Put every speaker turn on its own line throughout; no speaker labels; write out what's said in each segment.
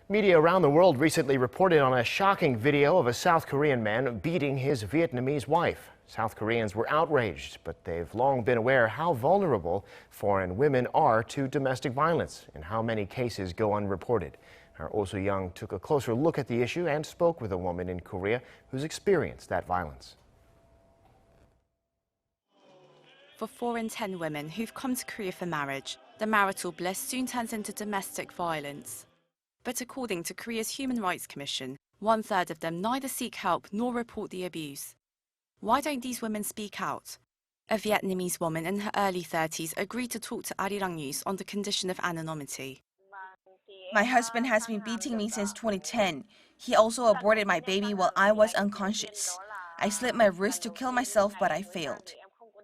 Media around the world recently reported on a shocking video of a South Korean man beating his Vietnamese wife. South Koreans were outraged, but they've long been aware how vulnerable foreign women are to domestic violence and how many cases go unreported. Our Oh Soo-young took a closer look at the issue and spoke with a woman in Korea who's experienced that violence.
For 4 in 10 women who've come to Korea for marriage, the marital bliss soon turns into domestic violence. But according to Korea's Human Rights Commission, 1/3 of them neither seek help nor report the abuse. Why don't these women speak out? A Vietnamese woman in her early 30s agreed to talk to Arirang News on the condition of anonymity.
My husband has been beating me since 2010. He also aborted my baby while I was unconscious. I slit my wrist to kill myself, but I failed.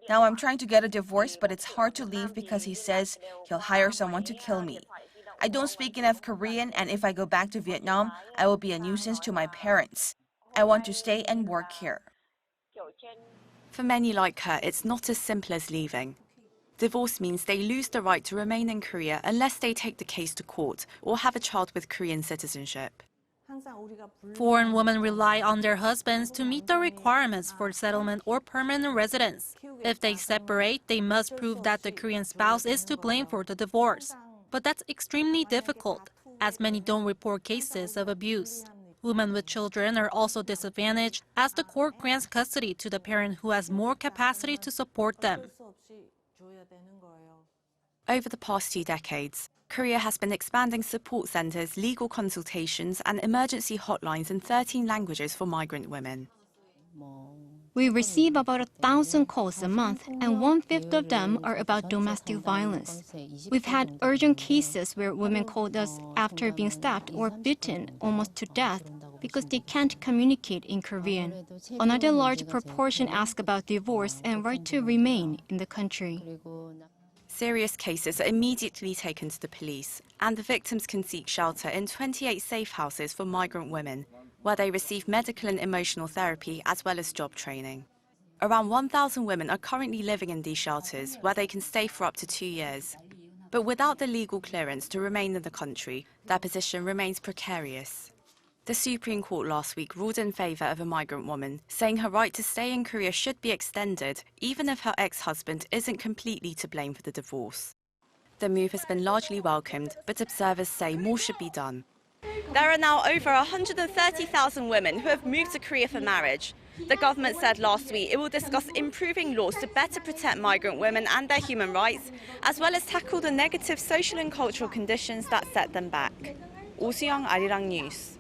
Now I'm trying to get a divorce, but it's hard to leave because he says he'll hire someone to kill me. I don't speak enough Korean, and if I go back to Vietnam, I will be a nuisance to my parents. I want to stay and work here.
For many like her, it's not as simple as leaving. Divorce means they lose the right to remain in Korea unless they take the case to court or have a child with Korean citizenship.
Foreign women rely on their husbands to meet the requirements for settlement or permanent residence. If they separate, they must prove that the Korean spouse is to blame for the divorce. But that's extremely difficult, as many don't report cases of abuse. Women with children are also disadvantaged as the court grants custody to the parent who has more capacity to support them.
Over the past 2 decades, Korea has been expanding support centers, legal consultations, and emergency hotlines in 13 languages for migrant women.
We receive about 1,000 calls a month, and 1/5 of them are about domestic violence. We've had urgent cases where women called us after being stabbed or bitten almost to death because they can't communicate in Korean. Another large proportion ask about divorce and right to remain in the country.
Serious cases are immediately taken to the police, and the victims can seek shelter in 28 safe houses for migrant women, where they receive medical and emotional therapy as well as job training. Around 1,000 women are currently living in these shelters, where they can stay for up to 2 years. But without the legal clearance to remain in the country, their position remains precarious. The Supreme Court last week ruled in favor of a migrant woman, saying her right to stay in Korea should be extended, even if her ex-husband isn't completely to blame for the divorce. The move has been largely welcomed, but observers say more should be done. There are now over 130,000 women who have moved to Korea for marriage. The government said last week it will discuss improving laws to better protect migrant women and their human rights, as well as tackle the negative social and cultural conditions that set them back. Oh Soo-young, Arirang News.